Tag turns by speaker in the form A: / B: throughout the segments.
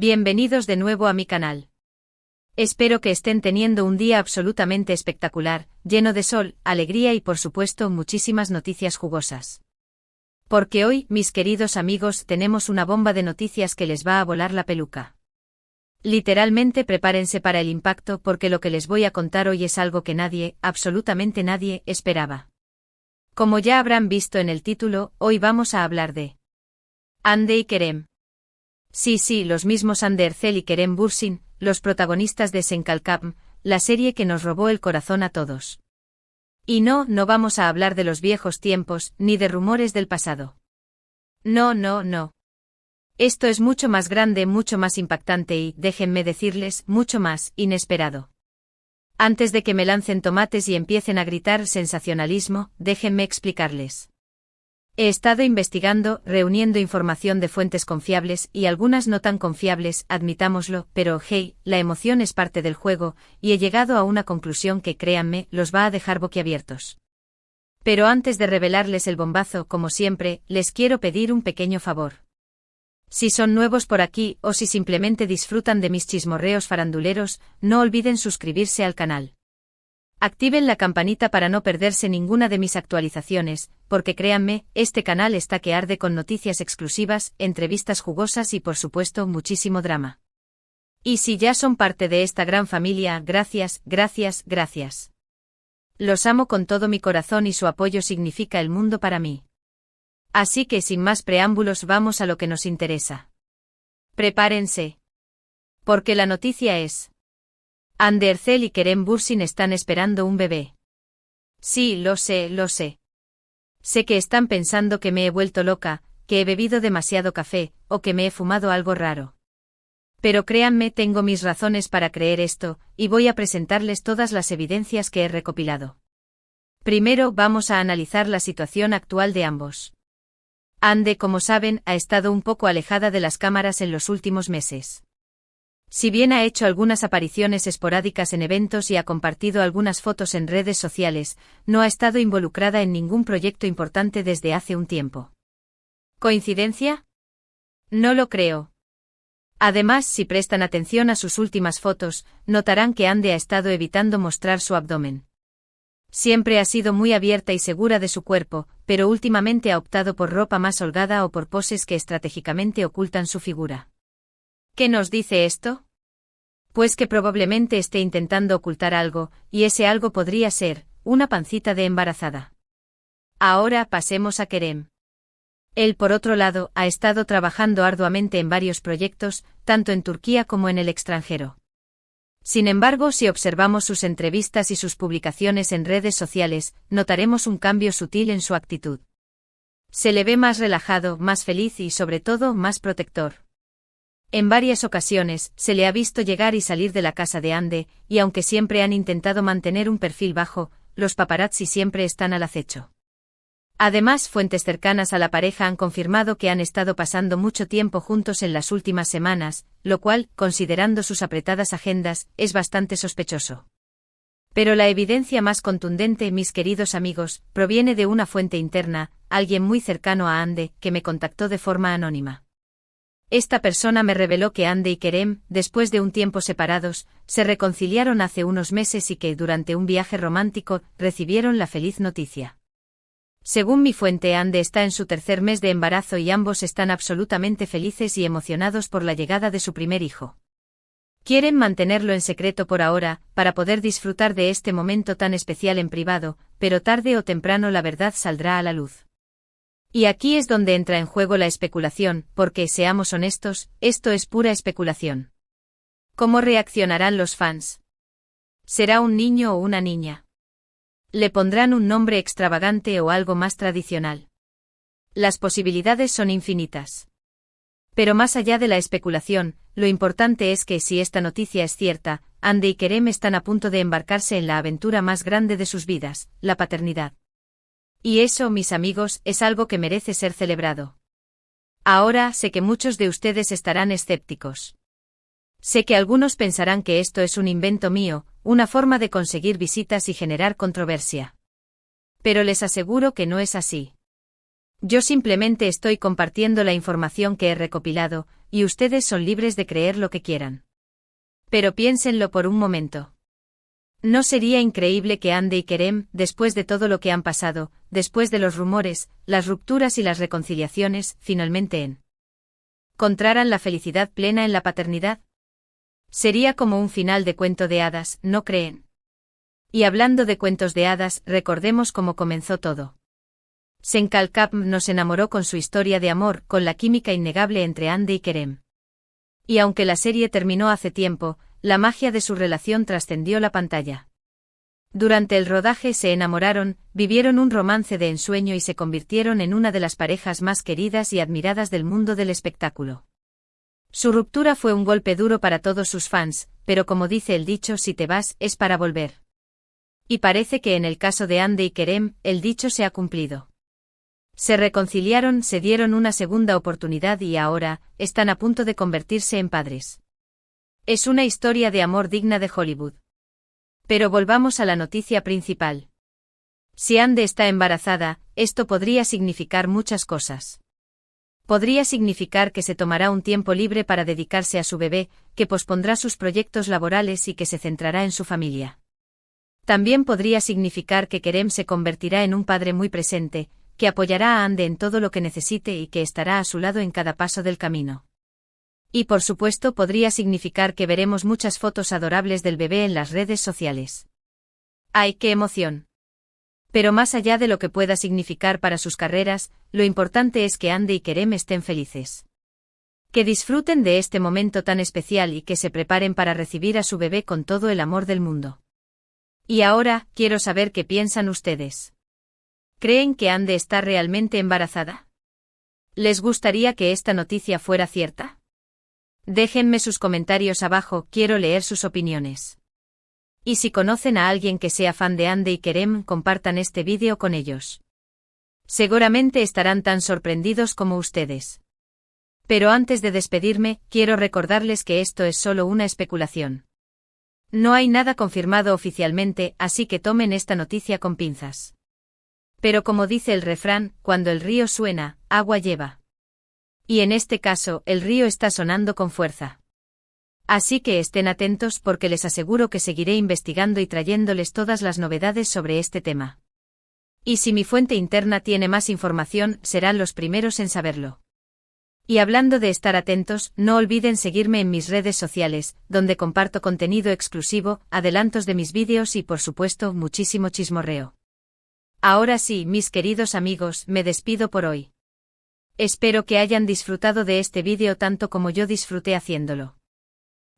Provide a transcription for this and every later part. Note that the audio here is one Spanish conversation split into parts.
A: Bienvenidos de nuevo a mi canal. Espero que estén teniendo un día absolutamente espectacular, lleno de sol, alegría y por supuesto muchísimas noticias jugosas. Porque hoy, mis queridos amigos, tenemos una bomba de noticias que les va a volar la peluca. Literalmente prepárense para el impacto porque lo que les voy a contar hoy es algo que nadie, absolutamente nadie, esperaba. Como ya habrán visto en el título, hoy vamos a hablar de Hande y Kerem. Sí, los mismos Hande Erçel y Kerem Bürsin, los protagonistas de Senkalkam, la serie que nos robó el corazón a todos. Y no vamos a hablar de los viejos tiempos, ni de rumores del pasado. No. Esto es mucho más grande, mucho más impactante y, déjenme decirles, mucho más inesperado. Antes de que me lancen tomates y empiecen a gritar sensacionalismo, déjenme explicarles. He estado investigando, reuniendo información de fuentes confiables y algunas no tan confiables, admitámoslo, pero hey, la emoción es parte del juego, y he llegado a una conclusión que, créanme, los va a dejar boquiabiertos. Pero antes de revelarles el bombazo, como siempre, les quiero pedir un pequeño favor. Si son nuevos por aquí o si simplemente disfrutan de mis chismorreos faranduleros, no olviden suscribirse al canal. Activen la campanita para no perderse ninguna de mis actualizaciones, porque créanme, este canal está que arde con noticias exclusivas, entrevistas jugosas y por supuesto muchísimo drama. Y si ya son parte de esta gran familia, gracias. Los amo con todo mi corazón y su apoyo significa el mundo para mí. Así que sin más preámbulos vamos a lo que nos interesa. Prepárense. Porque la noticia es: Hande Erçel y Kerem Bürsin están esperando un bebé. Sí, lo sé. Sé que están pensando que me he vuelto loca, que he bebido demasiado café, o que me he fumado algo raro. Pero créanme, tengo mis razones para creer esto, y voy a presentarles todas las evidencias que he recopilado. Primero vamos a analizar la situación actual de ambos. Hande, como saben, ha estado un poco alejada de las cámaras en los últimos meses. Si bien ha hecho algunas apariciones esporádicas en eventos y ha compartido algunas fotos en redes sociales, no ha estado involucrada en ningún proyecto importante desde hace un tiempo. ¿Coincidencia? No lo creo. Además, si prestan atención a sus últimas fotos, notarán que Hande ha estado evitando mostrar su abdomen. Siempre ha sido muy abierta y segura de su cuerpo, pero últimamente ha optado por ropa más holgada o por poses que estratégicamente ocultan su figura. ¿Qué nos dice esto? Pues que probablemente esté intentando ocultar algo, y ese algo podría ser una pancita de embarazada. Ahora pasemos a Kerem. Él, por otro lado, ha estado trabajando arduamente en varios proyectos, tanto en Turquía como en el extranjero. Sin embargo, si observamos sus entrevistas y sus publicaciones en redes sociales, notaremos un cambio sutil en su actitud. Se le ve más relajado, más feliz y, sobre todo, más protector. En varias ocasiones, se le ha visto llegar y salir de la casa de Hande, y aunque siempre han intentado mantener un perfil bajo, los paparazzi siempre están al acecho. Además, fuentes cercanas a la pareja han confirmado que han estado pasando mucho tiempo juntos en las últimas semanas, lo cual, considerando sus apretadas agendas, es bastante sospechoso. Pero la evidencia más contundente, mis queridos amigos, proviene de una fuente interna, alguien muy cercano a Hande, que me contactó de forma anónima. Esta persona me reveló que Hande y Kerem, después de un tiempo separados, se reconciliaron hace unos meses y que, durante un viaje romántico, recibieron la feliz noticia. Según mi fuente, Hande está en su tercer mes de embarazo y ambos están absolutamente felices y emocionados por la llegada de su primer hijo. Quieren mantenerlo en secreto por ahora, para poder disfrutar de este momento tan especial en privado, pero tarde o temprano la verdad saldrá a la luz. Y aquí es donde entra en juego la especulación, porque, seamos honestos, esto es pura especulación. ¿Cómo reaccionarán los fans? ¿Será un niño o una niña? ¿Le pondrán un nombre extravagante o algo más tradicional? Las posibilidades son infinitas. Pero más allá de la especulación, lo importante es que, si esta noticia es cierta, Hande y Kerem están a punto de embarcarse en la aventura más grande de sus vidas, la paternidad. Y eso, mis amigos, es algo que merece ser celebrado. Ahora, sé que muchos de ustedes estarán escépticos. Sé que algunos pensarán que esto es un invento mío, una forma de conseguir visitas y generar controversia. Pero les aseguro que no es así. Yo simplemente estoy compartiendo la información que he recopilado, y ustedes son libres de creer lo que quieran. Pero piénsenlo por un momento. ¿No sería increíble que Andy y Kerem, después de todo lo que han pasado, después de los rumores, las rupturas y las reconciliaciones, finalmente encontraran la felicidad plena en la paternidad? Sería como un final de cuento de hadas, ¿no creen? Y hablando de cuentos de hadas, recordemos cómo comenzó todo. Senkalkam nos enamoró con su historia de amor, con la química innegable entre Andy y Kerem. Y aunque la serie terminó hace tiempo, la magia de su relación trascendió la pantalla. Durante el rodaje se enamoraron, vivieron un romance de ensueño y se convirtieron en una de las parejas más queridas y admiradas del mundo del espectáculo. Su ruptura fue un golpe duro para todos sus fans, pero como dice el dicho, si te vas, es para volver. Y parece que en el caso de Andy y Kerem, el dicho se ha cumplido. Se reconciliaron, se dieron una segunda oportunidad y ahora, están a punto de convertirse en padres. Es una historia de amor digna de Hollywood. Pero volvamos a la noticia principal. Si Andy está embarazada, esto podría significar muchas cosas. Podría significar que se tomará un tiempo libre para dedicarse a su bebé, que pospondrá sus proyectos laborales y que se centrará en su familia. También podría significar que Kerem se convertirá en un padre muy presente, que apoyará a Andy en todo lo que necesite y que estará a su lado en cada paso del camino. Y por supuesto podría significar que veremos muchas fotos adorables del bebé en las redes sociales. ¡Ay, qué emoción! Pero más allá de lo que pueda significar para sus carreras, lo importante es que Andy y Kerem estén felices. Que disfruten de este momento tan especial y que se preparen para recibir a su bebé con todo el amor del mundo. Y ahora, quiero saber qué piensan ustedes. ¿Creen que Andy está realmente embarazada? ¿Les gustaría que esta noticia fuera cierta? Déjenme sus comentarios abajo, quiero leer sus opiniones. Y si conocen a alguien que sea fan de Andy y Kerem, compartan este vídeo con ellos. Seguramente estarán tan sorprendidos como ustedes. Pero antes de despedirme, quiero recordarles que esto es solo una especulación. No hay nada confirmado oficialmente, así que tomen esta noticia con pinzas. Pero como dice el refrán, cuando el río suena, agua lleva. Y en este caso, el río está sonando con fuerza. Así que estén atentos porque les aseguro que seguiré investigando y trayéndoles todas las novedades sobre este tema. Y si mi fuente interna tiene más información, serán los primeros en saberlo. Y hablando de estar atentos, no olviden seguirme en mis redes sociales, donde comparto contenido exclusivo, adelantos de mis vídeos y por supuesto, muchísimo chismorreo. Ahora sí, mis queridos amigos, me despido por hoy. Espero que hayan disfrutado de este vídeo tanto como yo disfruté haciéndolo.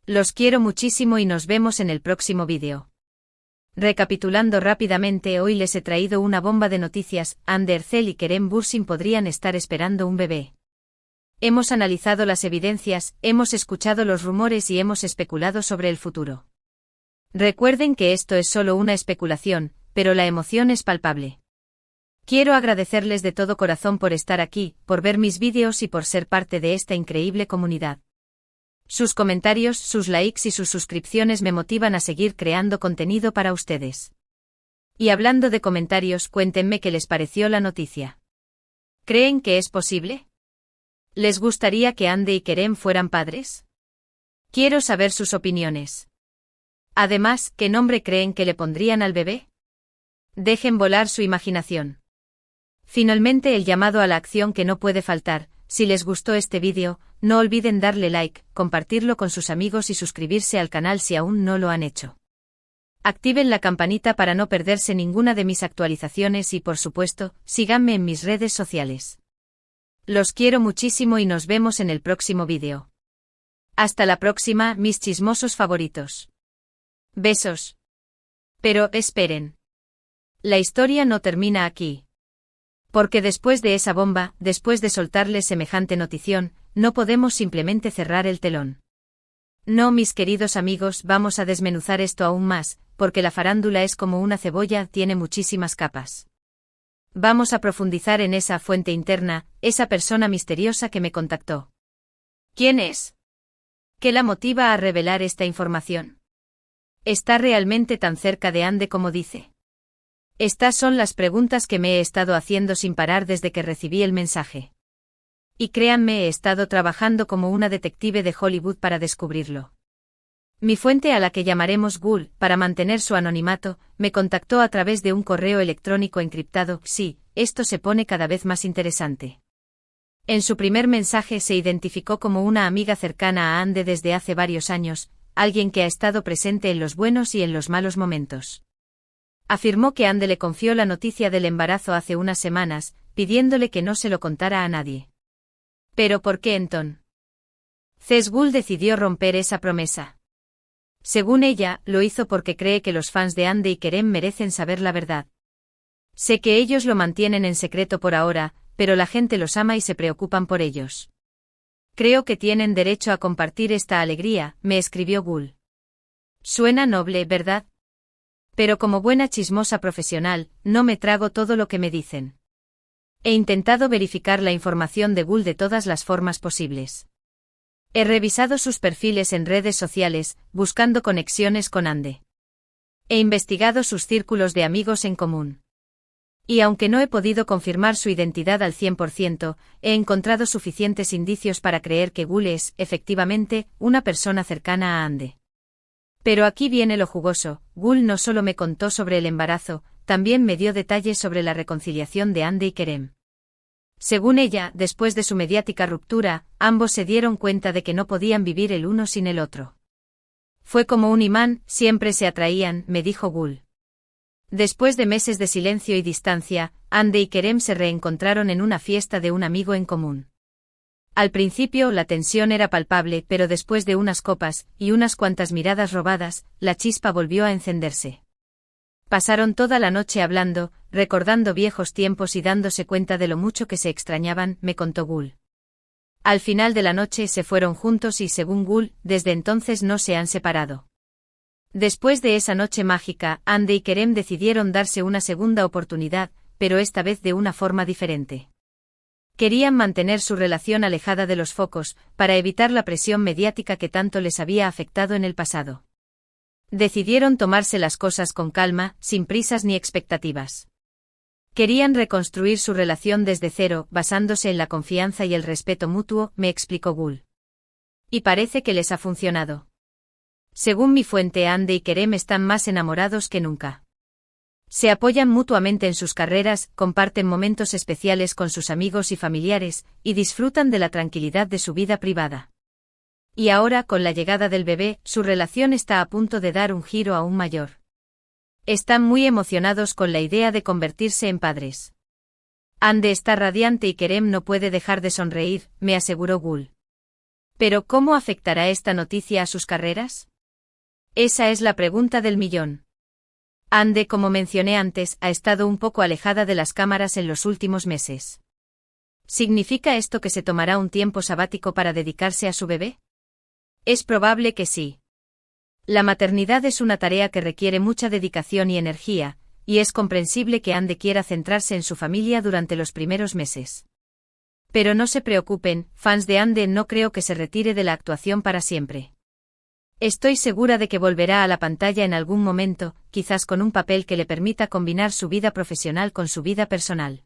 A: Los quiero muchísimo y nos vemos en el próximo vídeo. Recapitulando rápidamente, hoy les he traído una bomba de noticias. Andy Ercel y Kerem Bürsin podrían estar esperando un bebé. Hemos analizado las evidencias, hemos escuchado los rumores y hemos especulado sobre el futuro. Recuerden que esto es solo una especulación, pero la emoción es palpable. Quiero agradecerles de todo corazón por estar aquí, por ver mis vídeos y por ser parte de esta increíble comunidad. Sus comentarios, sus likes y sus suscripciones me motivan a seguir creando contenido para ustedes. Y hablando de comentarios, cuéntenme qué les pareció la noticia. ¿Creen que es posible? ¿Les gustaría que Andy y Kerem fueran padres? Quiero saber sus opiniones. Además, ¿qué nombre creen que le pondrían al bebé? Dejen volar su imaginación. Finalmente el llamado a la acción que no puede faltar. Si les gustó este vídeo, no olviden darle like, compartirlo con sus amigos y suscribirse al canal si aún no lo han hecho. Activen la campanita para no perderse ninguna de mis actualizaciones y por supuesto, síganme en mis redes sociales. Los quiero muchísimo y nos vemos en el próximo vídeo. Hasta la próxima, mis chismosos favoritos. Besos. Pero, esperen. La historia no termina aquí. Porque después de esa bomba, después de soltarles semejante notición, no podemos simplemente cerrar el telón. No, mis queridos amigos, vamos a desmenuzar esto aún más, porque la farándula es como una cebolla, tiene muchísimas capas. Vamos a profundizar en esa fuente interna, esa persona misteriosa que me contactó. ¿Quién es? ¿Qué la motiva a revelar esta información? ¿Está realmente tan cerca de Andy como dice? Estas son las preguntas que me he estado haciendo sin parar desde que recibí el mensaje. Y créanme, he estado trabajando como una detective de Hollywood para descubrirlo. Mi fuente, a la que llamaremos Ghoul, para mantener su anonimato, me contactó a través de un correo electrónico encriptado. Sí, esto se pone cada vez más interesante. En su primer mensaje se identificó como una amiga cercana a Anne desde hace varios años, alguien que ha estado presente en los buenos y en los malos momentos. Afirmó que Anne le confió la noticia del embarazo hace unas semanas, pidiéndole que no se lo contara a nadie. ¿Pero por qué entonces? Ghoul decidió romper esa promesa. Según ella, lo hizo porque cree que los fans de Anne y Kerem merecen saber la verdad. Sé que ellos lo mantienen en secreto por ahora, pero la gente los ama y se preocupan por ellos. Creo que tienen derecho a compartir esta alegría, me escribió Ghoul. Suena noble, ¿verdad? Pero como buena chismosa profesional, no me trago todo lo que me dicen. He intentado verificar la información de Ghoul de todas las formas posibles. He revisado sus perfiles en redes sociales, buscando conexiones con Anne. He investigado sus círculos de amigos en común. Y aunque no he podido confirmar su identidad al 100%, he encontrado suficientes indicios para creer que Ghoul es, efectivamente, una persona cercana a Anne. Pero aquí viene lo jugoso. Ghoul no solo me contó sobre el embarazo, también me dio detalles sobre la reconciliación de Anne y Kerem. Según ella, después de su mediática ruptura, ambos se dieron cuenta de que no podían vivir el uno sin el otro. Fue como un imán, siempre se atraían, me dijo Ghoul. Después de meses de silencio y distancia, Anne y Kerem se reencontraron en una fiesta de un amigo en común. Al principio la tensión era palpable, pero después de unas copas y unas cuantas miradas robadas, la chispa volvió a encenderse. Pasaron toda la noche hablando, recordando viejos tiempos y dándose cuenta de lo mucho que se extrañaban, me contó Ghoul. Al final de la noche se fueron juntos y, según Ghoul, desde entonces no se han separado. Después de esa noche mágica, Anne y Kerem decidieron darse una segunda oportunidad, pero esta vez de una forma diferente. Querían mantener su relación alejada de los focos, para evitar la presión mediática que tanto les había afectado en el pasado. Decidieron tomarse las cosas con calma, sin prisas ni expectativas. Querían reconstruir su relación desde cero, basándose en la confianza y el respeto mutuo, me explicó Ghoul. Y parece que les ha funcionado. Según mi fuente, Anne y Kerem están más enamorados que nunca. Se apoyan mutuamente en sus carreras, comparten momentos especiales con sus amigos y familiares, y disfrutan de la tranquilidad de su vida privada. Y ahora, con la llegada del bebé, su relación está a punto de dar un giro aún mayor. Están muy emocionados con la idea de convertirse en padres. Anne está radiante y Kerem no puede dejar de sonreír, me aseguró Ghoul. ¿Pero cómo afectará esta noticia a sus carreras? Esa es la pregunta del millón. Anne, como mencioné antes, ha estado un poco alejada de las cámaras en los últimos meses. ¿Significa esto que se tomará un tiempo sabático para dedicarse a su bebé? Es probable que sí. La maternidad es una tarea que requiere mucha dedicación y energía, y es comprensible que Anne quiera centrarse en su familia durante los primeros meses. Pero no se preocupen, fans de Anne, no creo que se retire de la actuación para siempre. Estoy segura de que volverá a la pantalla en algún momento, quizás con un papel que le permita combinar su vida profesional con su vida personal.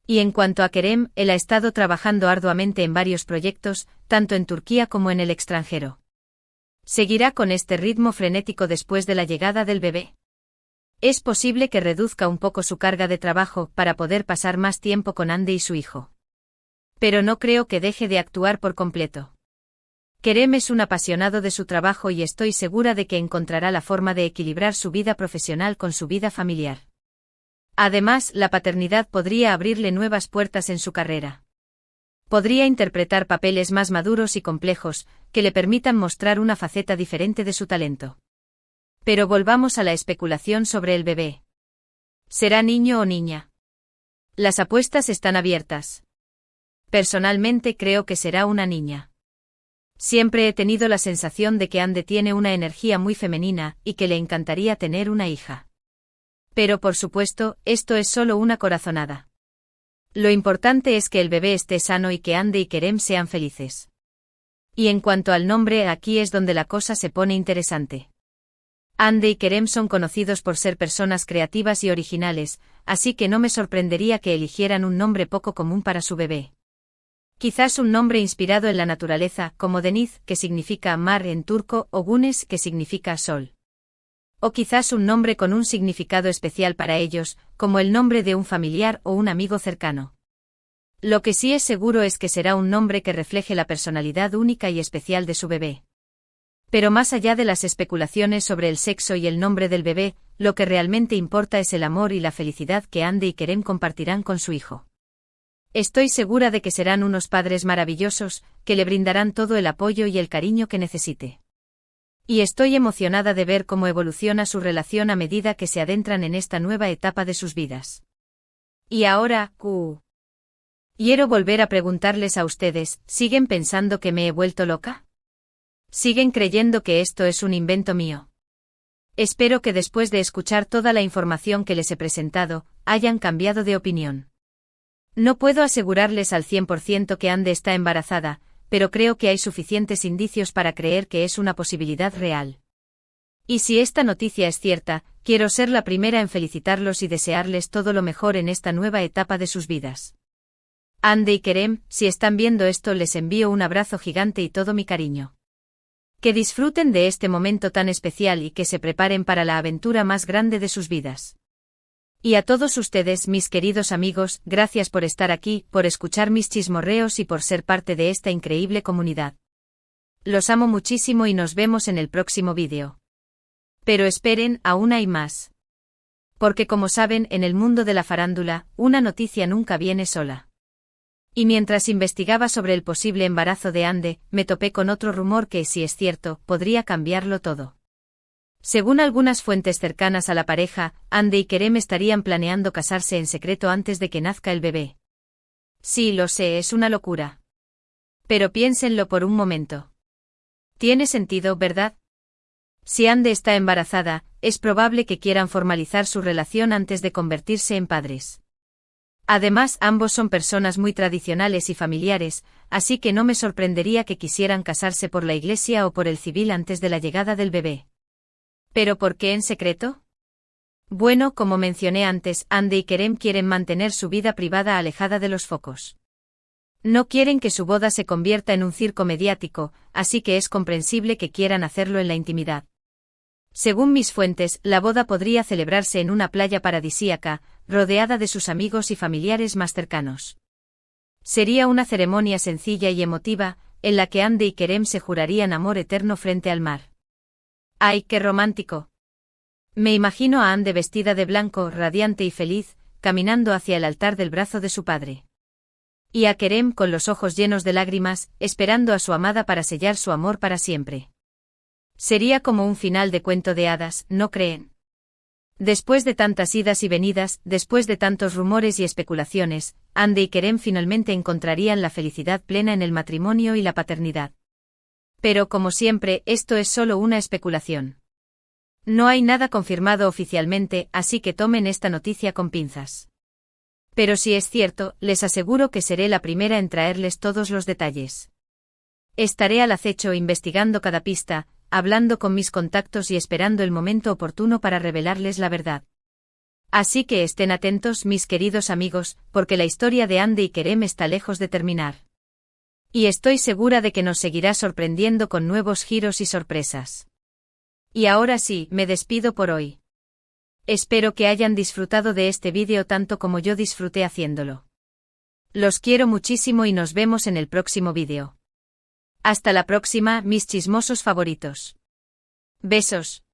A: Y en cuanto a Kerem, él ha estado trabajando arduamente en varios proyectos, tanto en Turquía como en el extranjero. ¿Seguirá con este ritmo frenético después de la llegada del bebé? Es posible que reduzca un poco su carga de trabajo para poder pasar más tiempo con Anne y su hijo. Pero no creo que deje de actuar por completo. Kerem es un apasionado de su trabajo y estoy segura de que encontrará la forma de equilibrar su vida profesional con su vida familiar. Además, la paternidad podría abrirle nuevas puertas en su carrera. Podría interpretar papeles más maduros y complejos, que le permitan mostrar una faceta diferente de su talento. Pero volvamos a la especulación sobre el bebé. ¿Será niño o niña? Las apuestas están abiertas. Personalmente creo que será una niña. Siempre he tenido la sensación de que Anne tiene una energía muy femenina y que le encantaría tener una hija. Pero por supuesto, esto es solo una corazonada. Lo importante es que el bebé esté sano y que Anne y Kerem sean felices. Y en cuanto al nombre, aquí es donde la cosa se pone interesante. Anne y Kerem son conocidos por ser personas creativas y originales, así que no me sorprendería que eligieran un nombre poco común para su bebé. Quizás un nombre inspirado en la naturaleza, como Deniz, que significa mar en turco, o Güneş, que significa sol. O quizás un nombre con un significado especial para ellos, como el nombre de un familiar o un amigo cercano. Lo que sí es seguro es que será un nombre que refleje la personalidad única y especial de su bebé. Pero más allá de las especulaciones sobre el sexo y el nombre del bebé, lo que realmente importa es el amor y la felicidad que Hande y Kerem compartirán con su hijo. Estoy segura de que serán unos padres maravillosos, que le brindarán todo el apoyo y el cariño que necesite. Y estoy emocionada de ver cómo evoluciona su relación a medida que se adentran en esta nueva etapa de sus vidas. Y ahora, quiero volver a preguntarles a ustedes, ¿siguen pensando que me he vuelto loca? ¿Siguen creyendo que esto es un invento mío? Espero que después de escuchar toda la información que les he presentado, hayan cambiado de opinión. No puedo asegurarles al 100% que Hande está embarazada, pero creo que hay suficientes indicios para creer que es una posibilidad real. Y si esta noticia es cierta, quiero ser la primera en felicitarlos y desearles todo lo mejor en esta nueva etapa de sus vidas. Hande y Kerem, si están viendo esto, les envío un abrazo gigante y todo mi cariño. Que disfruten de este momento tan especial y que se preparen para la aventura más grande de sus vidas. Y a todos ustedes, mis queridos amigos, gracias por estar aquí, por escuchar mis chismorreos y por ser parte de esta increíble comunidad. Los amo muchísimo y nos vemos en el próximo vídeo. Pero esperen, aún hay más. Porque como saben, en el mundo de la farándula, una noticia nunca viene sola. Y mientras investigaba sobre el posible embarazo de Hande, me topé con otro rumor que, si es cierto, podría cambiarlo todo. Según algunas fuentes cercanas a la pareja, Hande y Kerem estarían planeando casarse en secreto antes de que nazca el bebé. Sí, lo sé, es una locura. Pero piénsenlo por un momento. Tiene sentido, ¿verdad? Si Hande está embarazada, es probable que quieran formalizar su relación antes de convertirse en padres. Además, ambos son personas muy tradicionales y familiares, así que no me sorprendería que quisieran casarse por la iglesia o por el civil antes de la llegada del bebé. ¿Pero por qué en secreto? Bueno, como mencioné antes, Hande y Kerem quieren mantener su vida privada alejada de los focos. No quieren que su boda se convierta en un circo mediático, así que es comprensible que quieran hacerlo en la intimidad. Según mis fuentes, la boda podría celebrarse en una playa paradisíaca, rodeada de sus amigos y familiares más cercanos. Sería una ceremonia sencilla y emotiva, en la que Hande y Kerem se jurarían amor eterno frente al mar. ¡Ay, qué romántico! Me imagino a Hande vestida de blanco, radiante y feliz, caminando hacia el altar del brazo de su padre. Y a Kerem con los ojos llenos de lágrimas, esperando a su amada para sellar su amor para siempre. Sería como un final de cuento de hadas, ¿no creen? Después de tantas idas y venidas, después de tantos rumores y especulaciones, Hande y Kerem finalmente encontrarían la felicidad plena en el matrimonio y la paternidad. Pero como siempre, esto es solo una especulación. No hay nada confirmado oficialmente, así que tomen esta noticia con pinzas. Pero si es cierto, les aseguro que seré la primera en traerles todos los detalles. Estaré al acecho investigando cada pista, hablando con mis contactos y esperando el momento oportuno para revelarles la verdad. Así que estén atentos, mis queridos amigos, porque la historia de Hande y Kerem está lejos de terminar. Y estoy segura de que nos seguirá sorprendiendo con nuevos giros y sorpresas. Y ahora sí, me despido por hoy. Espero que hayan disfrutado de este vídeo tanto como yo disfruté haciéndolo. Los quiero muchísimo y nos vemos en el próximo vídeo. Hasta la próxima, mis chismosos favoritos. Besos.